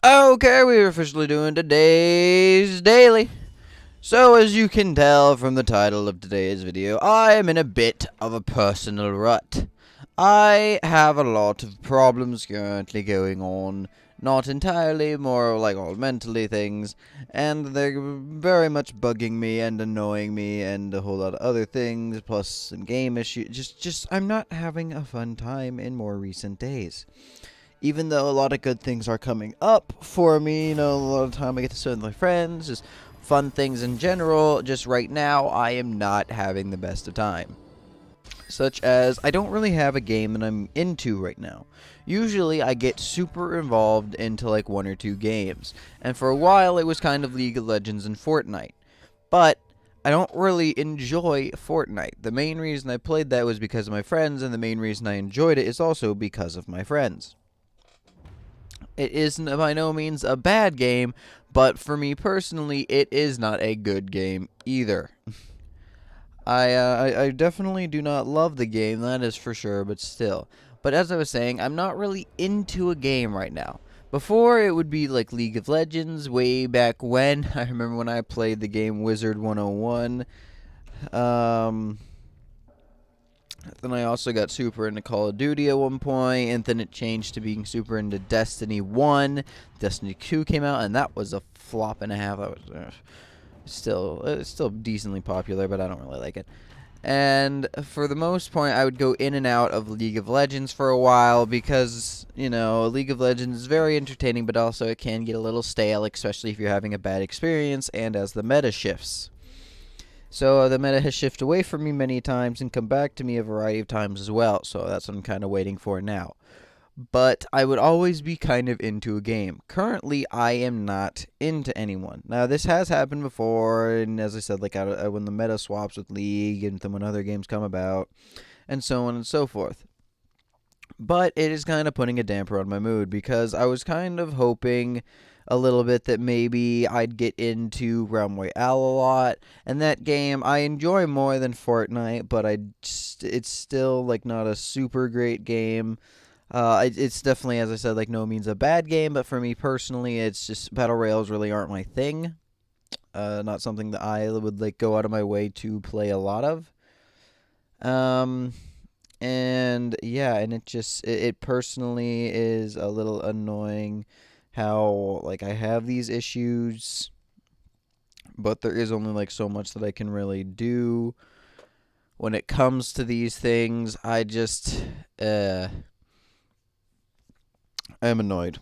Okay, we're officially doing today's daily. So, as you can tell from the title of today's video, I am in a bit of a personal rut. I have a lot of problems currently going on, not entirely, more like all mentally things, and they're very much bugging me and annoying me and a whole lot of other things, plus some game issues. I'm not having a fun time in more recent days. Even though a lot of good things are coming up for me, a lot of time I get to spend with my friends, just fun things in general, just right now, I am not having the best of time. Such as, I don't really have a game that I'm into right now. Usually, I get super involved into like one or two games, and for a while, it was kind of League of Legends and Fortnite. But I don't really enjoy Fortnite. The main reason I played that was because of my friends, and the main reason I enjoyed it is also because of my friends. It isn't by no means a bad game, but for me personally, it is not a good game either. I definitely do not love the game, that is for sure, but still. But as I was saying, I'm not really into a game right now. Before, it would be like League of Legends, way back when. I remember when I played the game Wizard 101. Then I also got super into Call of Duty at one point, and then it changed to being super into Destiny 1. Destiny 2 came out, and that was a flop and a half. It's still decently popular, but I don't really like it. And for the most part, I would go in and out of League of Legends for a while because, League of Legends is very entertaining, but also it can get a little stale, especially if you're having a bad experience and as the meta shifts. So the meta has shifted away from me many times and come back to me a variety of times as well. So that's what I'm kind of waiting for now. But I would always be kind of into a game. Currently, I am not into anyone. Now, this has happened before, and as I said, like when the meta swaps with League, and then when other games come about, and so on and so forth. But it is kind of putting a damper on my mood because I was kind of hoping a little bit that maybe I'd get into Realm Royale a lot, and that game I enjoy more than Fortnite, but it's still like not a super great game. It's definitely, as I said, like no means a bad game, but for me personally, it's just battle royales really aren't my thing. Not something that I would like go out of my way to play a lot of. And yeah, and it personally is a little annoying how like I have these issues, but there is only like so much that I can really do when it comes to these things. I am annoyed.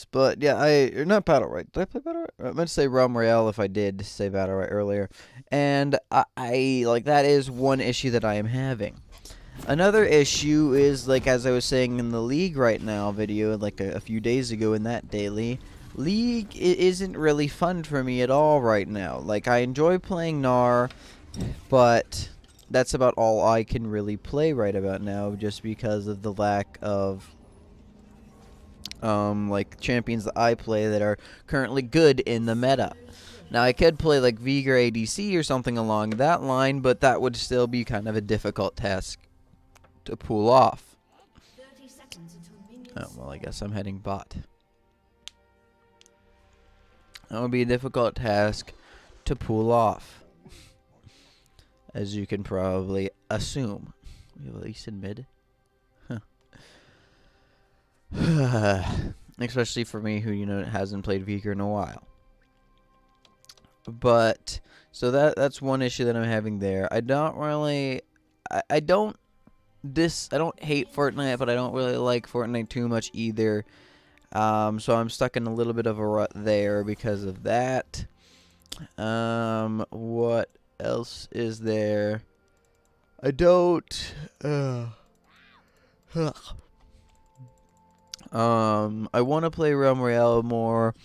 But yeah, not Battle Royale. Did I play Battle Royale? I meant to say Realm Royale if I did say Battle Royale earlier. And I like that is one issue that I am having. Another issue is, like, as I was saying in the League right now video, like a few days ago in that daily, League isn't really fun for me at all right now. Like, I enjoy playing NAR, but that's about all I can really play right about now, just because of the lack of like champions that I play that are currently good in the meta. Now I could play like Vigor ADC or something along that line, but that would still be kind of a difficult task to pull off. Oh, well, I guess I'm heading bot. That would be a difficult task to pull off, as you can probably assume. We have at least in mid. Especially for me, who hasn't played Vigor in a while. But so that's one issue that I'm having there. I don't hate Fortnite, but I don't really like Fortnite too much either. So I'm stuck in a little bit of a rut there because of that. What else is there? I don't. I want to play Realm Royale more,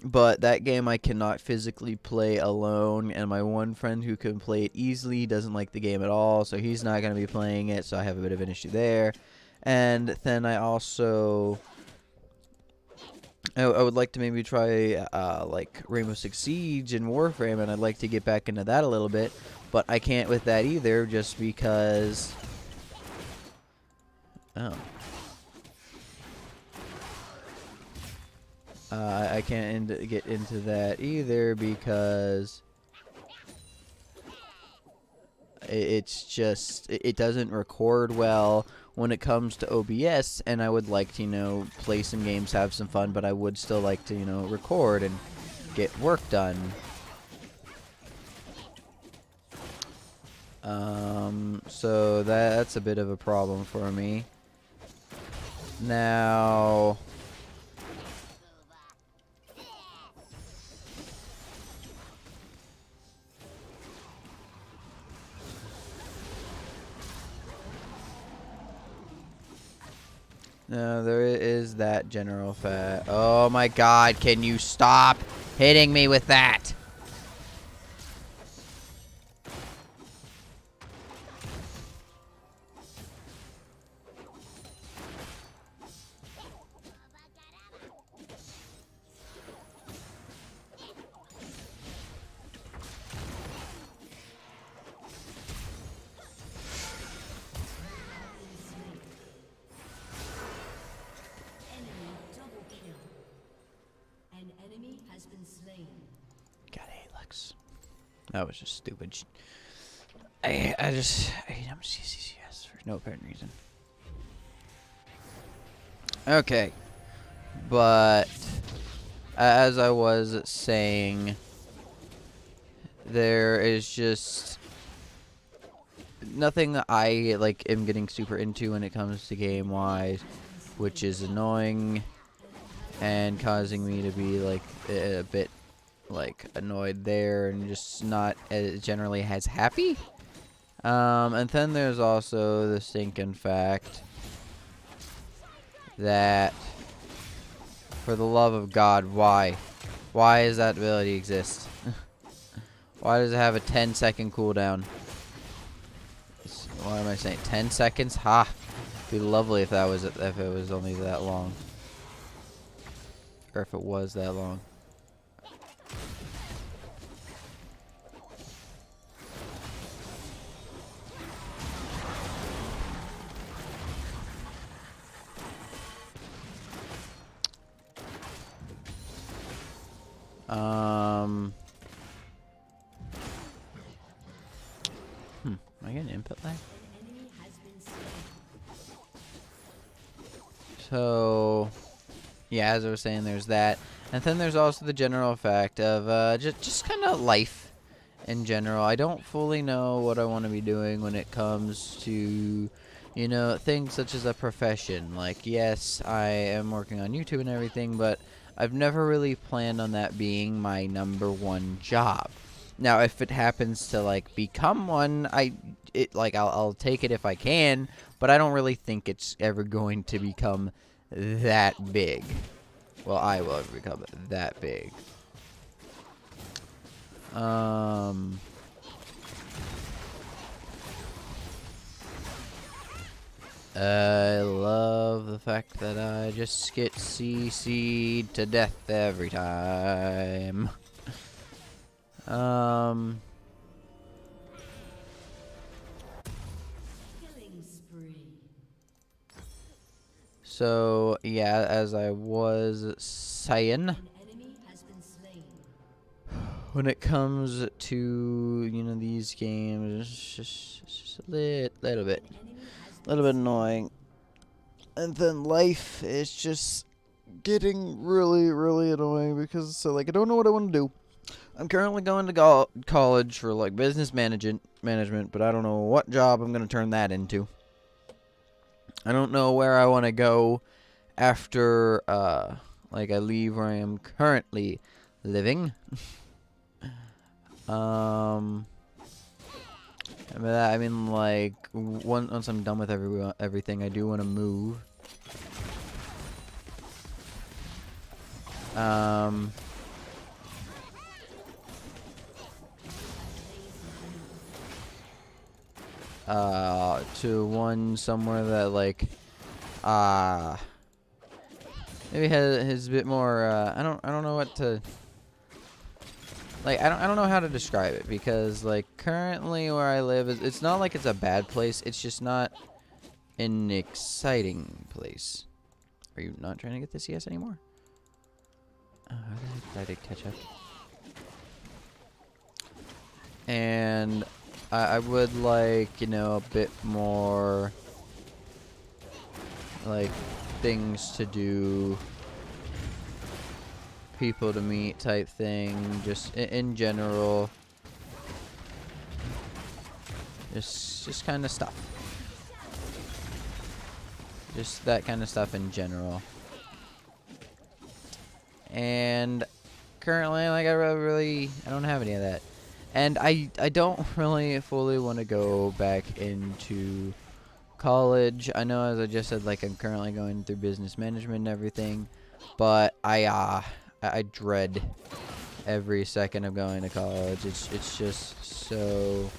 but that game I cannot physically play alone, and my one friend who can play it easily doesn't like the game at all, so he's not going to be playing it, so I have a bit of an issue there. And then I also I would like to maybe try like Rainbow Six Siege and Warframe, and I'd like to get back into that a little bit, but I can't with that either just because I can't get into that either because it's just it doesn't record well when it comes to OBS, and I would like to, you know, play some games, have some fun, but I would still like to, you know, record and get work done. So that's a bit of a problem for me. Now, no, there is that general fact. Oh my God, can you stop hitting me with that? God, I hate Lex. That was just stupid. I hate him CCCS for no apparent reason. Okay, but as I was saying, there is just nothing I like am getting super into when it comes to game wise, which is annoying and causing me to be like a bit like annoyed there and just not generally as happy. And then there's also the stinking fact that, for the love of God, why does that ability exist? Why does it have a 10-second cooldown? What am I saying? 10 seconds? Ha! It'd be lovely if that was if it was only that long, or if it was that long. Am I getting input lag? So, yeah, as I was saying, there's that. And then there's also the general fact of just kind of life in general. I don't fully know what I want to be doing when it comes to, you know, things such as a profession. Like, yes, I am working on YouTube and everything, but I've never really planned on that being my #1 job. Now, if it happens to like become one, I'll take it if I can, but I don't really think it's ever going to become that big. Well, I will ever become that big. I love the fact that I just get CC'd to death every time. Killing spree. So, yeah, as I was saying, when it comes to, you know, these games, it's just a little bit annoying. And then life is just getting really, really annoying because, so, like, I don't know what I want to do. I'm currently going to college for, like, business management, but I don't know what job I'm going to turn that into. I don't know where I want to go after, like, I leave where I am currently living. I mean, like, once I'm done with everything, I do want to move. To one somewhere that, like, maybe has a bit more, I don't know what to, like, I don't know how to describe it, because, like, currently where I live it's not like it's a bad place, it's just not an exciting place. Are you not trying to get this CS anymore? how the heck did I did catch up? And I would like, you know, a bit more like things to do, people to meet type thing, just in general. Just kind of stuff. Just that kind of stuff in general. And currently, like, I don't have any of that. And I don't really fully want to go back into college. I know, as I just said, like, I'm currently going through business management and everything, but I dread every second of going to college. It's just so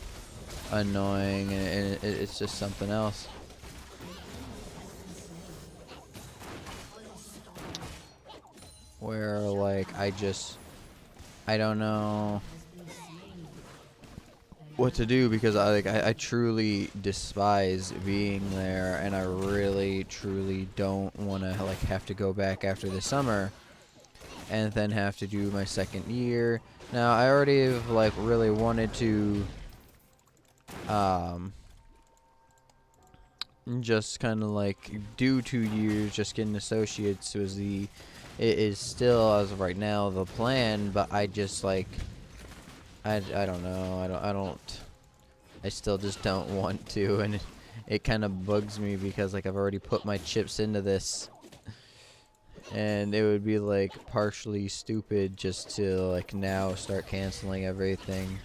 annoying, and it's just something else. Where, like, I don't know what to do, because I truly despise being there, and I really truly don't want to, like, have to go back after the summer and then have to do my second year. Now, I already have, like, really wanted to just kind of like do 2 years, just getting associates it is still, as of right now, the plan, but I just, like, I don't know, I still just don't want to, and it kind of bugs me, because, like, I've already put my chips into this, and it would be, like, partially stupid just to, like, now start canceling everything.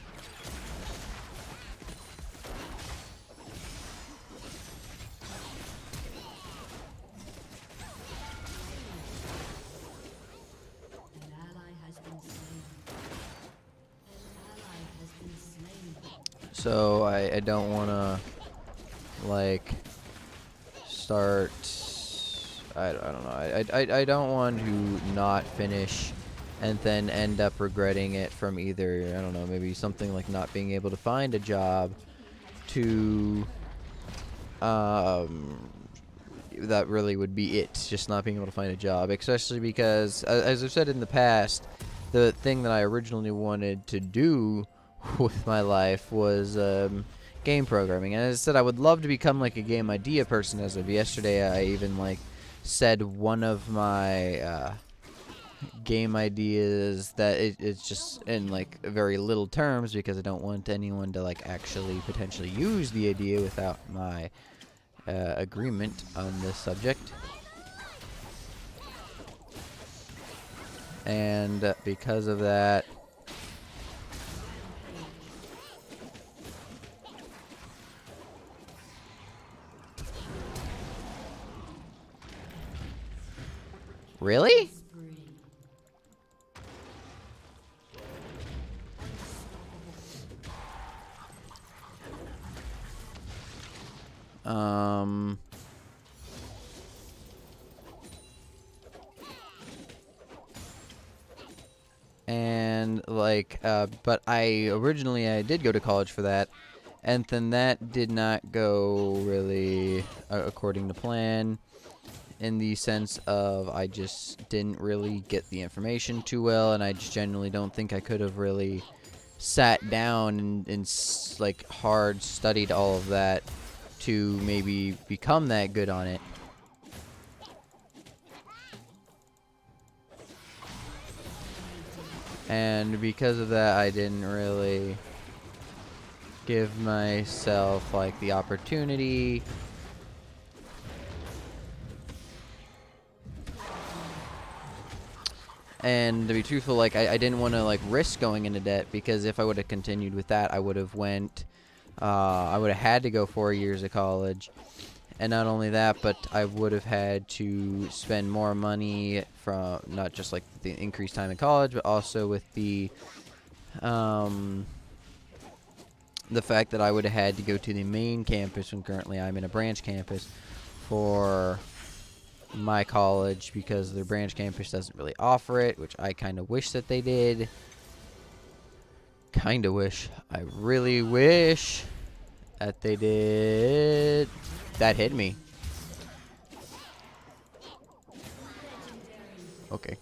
So I don't want to, like, start, I don't know, I don't want to not finish and then end up regretting it from either, I don't know, maybe something like not being able to find a job, to that really would be it, just not being able to find a job, especially because, as I've said in the past, the thing that I originally wanted to do with my life was game programming. And as I said, I would love to become, like, a game idea person. As of yesterday, I even, like, said one of my game ideas that it's just in, like, very little terms, because I don't want anyone to, like, actually potentially use the idea without my agreement on this subject. And because of that, really? And, like, but I did go to college for that, and then that did not go really according to plan, in the sense of I just didn't really get the information too well, and I just genuinely don't think I could have really sat down and like, hard studied all of that to maybe become that good on it. And because of that, I didn't really give myself, like, the opportunity And to be truthful, like, I didn't want to, like, risk going into debt, because if I would have continued with that, I would have I would have had to go 4 years of college. And not only that, but I would have had to spend more money from not just, like, the increased time in college, but also with the fact that I would have had to go to the main campus when currently I'm in a branch campus for my college, because their branch campus doesn't really offer it, which I kind of wish that they did. I really wish that they did. That hit me. Okay.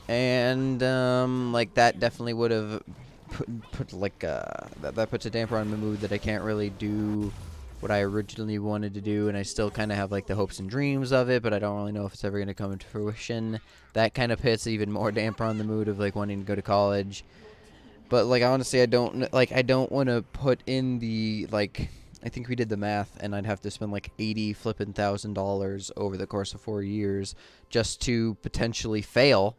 And like that definitely would have put like that puts a damper on the mood that I can't really do what I originally wanted to do, and I still kind of have like the hopes and dreams of it, but I don't really know if it's ever going to come into fruition. That kind of puts even more damper on the mood of like wanting to go to college. But like honestly, I don't want to put in the like. I think we did the math, and I'd have to spend like $80,000 over the course of 4 years just to potentially fail.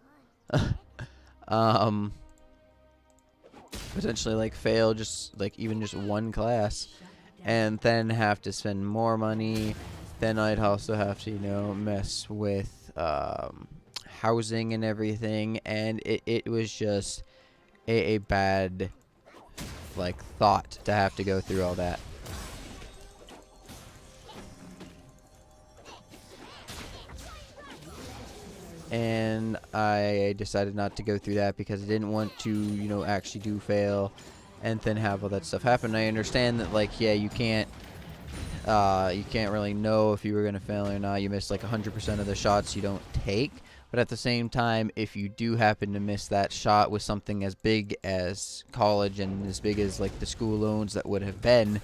Potentially like fail just like even just one class, and then have to spend more money. Then I'd also have to, you know, mess with housing and everything, and it was just a bad like thought to have to go through all that. And I decided not to go through that because I didn't want to, you know, actually do fail and then have all that stuff happen. I understand that, like, yeah, you can't really know if you were going to fail or not. You miss like 100% of the shots you don't take. But at the same time, if you do happen to miss that shot with something as big as college and as big as like the school loans that would have been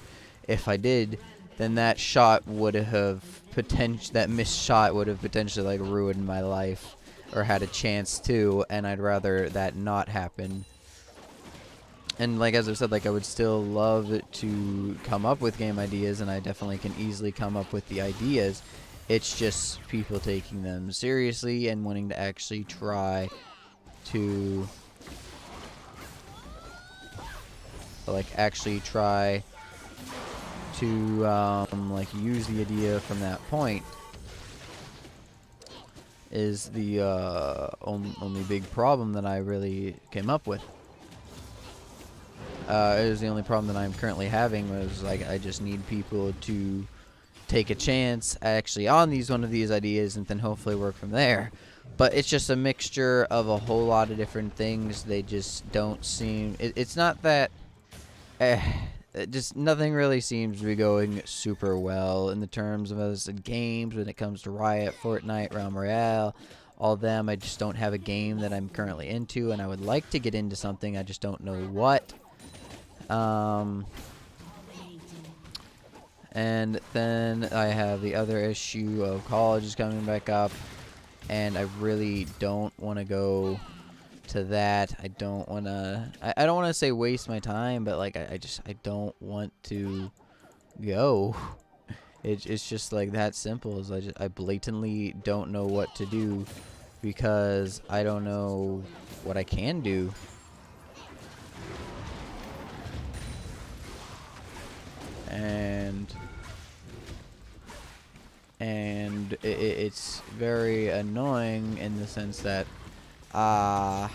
if I did, then that shot would have that missed shot would have potentially like ruined my life or had a chance to, and I'd rather that not happen. And like as I said, like I would still love to come up with game ideas, and I definitely can easily come up with the ideas. It's just people taking them seriously and wanting to actually try to like use the idea from that point is the only big problem that I really came up with. It is the only problem that I'm currently having, was like I just need people to take a chance actually on one of these ideas and then hopefully work from there. But it's just a mixture of a whole lot of different things. They just don't seem it's not that just nothing really seems to be going super well in the terms of as games when it comes to Riot, Fortnite, Realm Royale, all them. I just don't have a game that I'm currently into, and I would like to get into something. I just don't know what. And then I have the other issue of college is coming back up, and I really don't want to go to that. I don't want to I don't want to say waste my time, but like I don't want to go. It's just like that simple. Is I blatantly don't know what to do because I don't know what I can do. And it's very annoying in the sense that I'm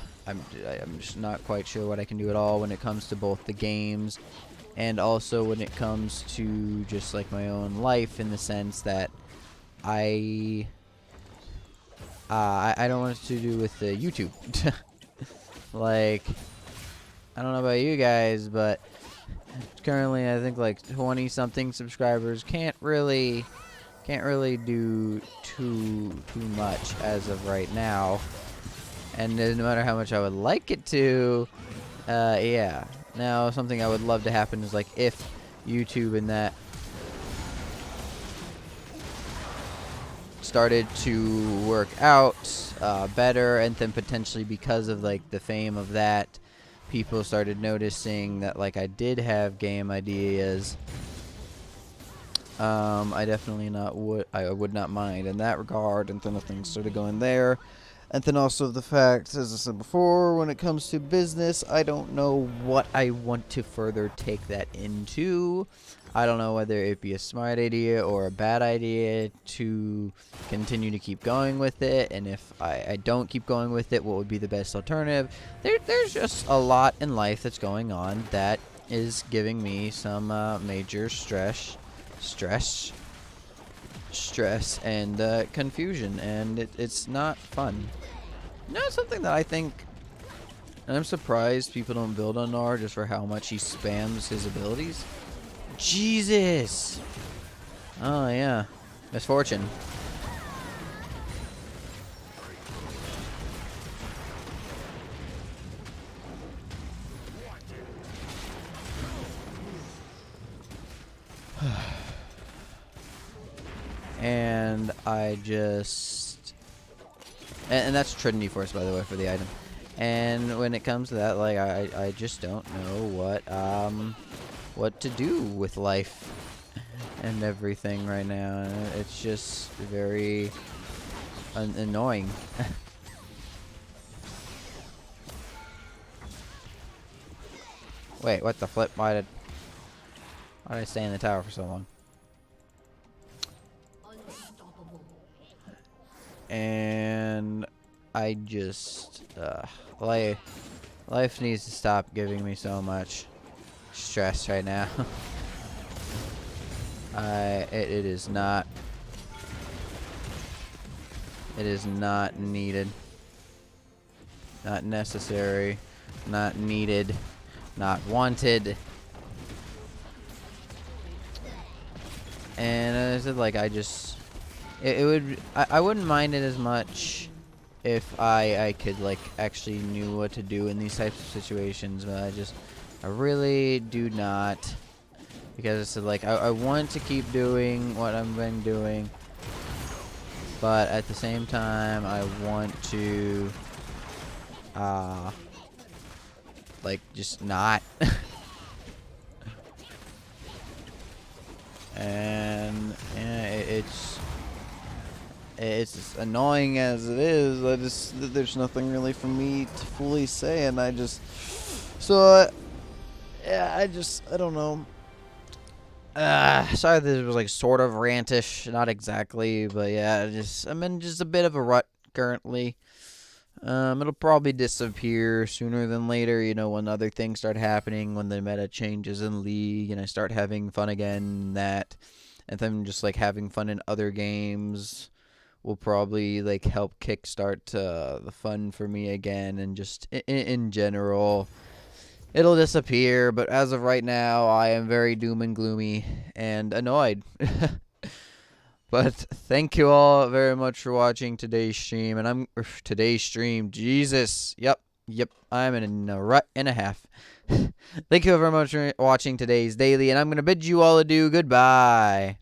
just not quite sure what I can do at all when it comes to both the games and also when it comes to just like my own life, in the sense that I don't want it to do with the YouTube. Like, I don't know about you guys, but currently I think like 20 something subscribers can't really do too much as of right now. And no matter how much I would like it to, yeah. Now, something I would love to happen is like if YouTube and that started to work out better, and then potentially because of like the fame of that, people started noticing that like I did have game ideas. I definitely would not mind in that regard, and then if things started going there. And then also the fact, as I said before, when it comes to business, I don't know what I want to further take that into. I don't know whether it be a smart idea or a bad idea to continue to keep going with it. And if I don't keep going with it, what would be the best alternative? There's just a lot in life that's going on that is giving me some major stress and confusion, and it's not fun. You know, something that I think, and I'm surprised people don't build on Nar just for how much he spams his abilities. Jesus! Oh yeah, misfortune. I just... And that's Trinity Force, by the way, for the item. And when it comes to that, like, I just don't know what to do with life and everything right now. It's just very annoying. Wait, what the flip? Why did I stay in the tower for so long? And I just life needs to stop giving me so much stress right now. It is not needed, not necessary, not needed, not wanted. And as I said, like, I wouldn't mind it as much if I could, like, actually knew what to do in these types of situations, but I really do not, because it's like I want to keep doing what I've been doing, but at the same time I want to like, just not. And yeah, it's as annoying as it is. There's nothing really for me to fully say, and yeah, I don't know. Sorry, this was like sort of rantish, not exactly, but yeah, I'm in just a bit of a rut currently. It'll probably disappear sooner than later, you know, when other things start happening, when the meta changes in League, and I start having fun again, and then just, like, having fun in other games will probably, like, help kickstart the fun for me again, and just in general, it'll disappear, but as of right now, I am very doom and gloomy and annoyed. But thank you all very much for watching today's stream, and today's stream. Jesus, yep, I'm in a rut and a half. Thank you very much for watching today's daily, and I'm gonna bid you all adieu. Goodbye.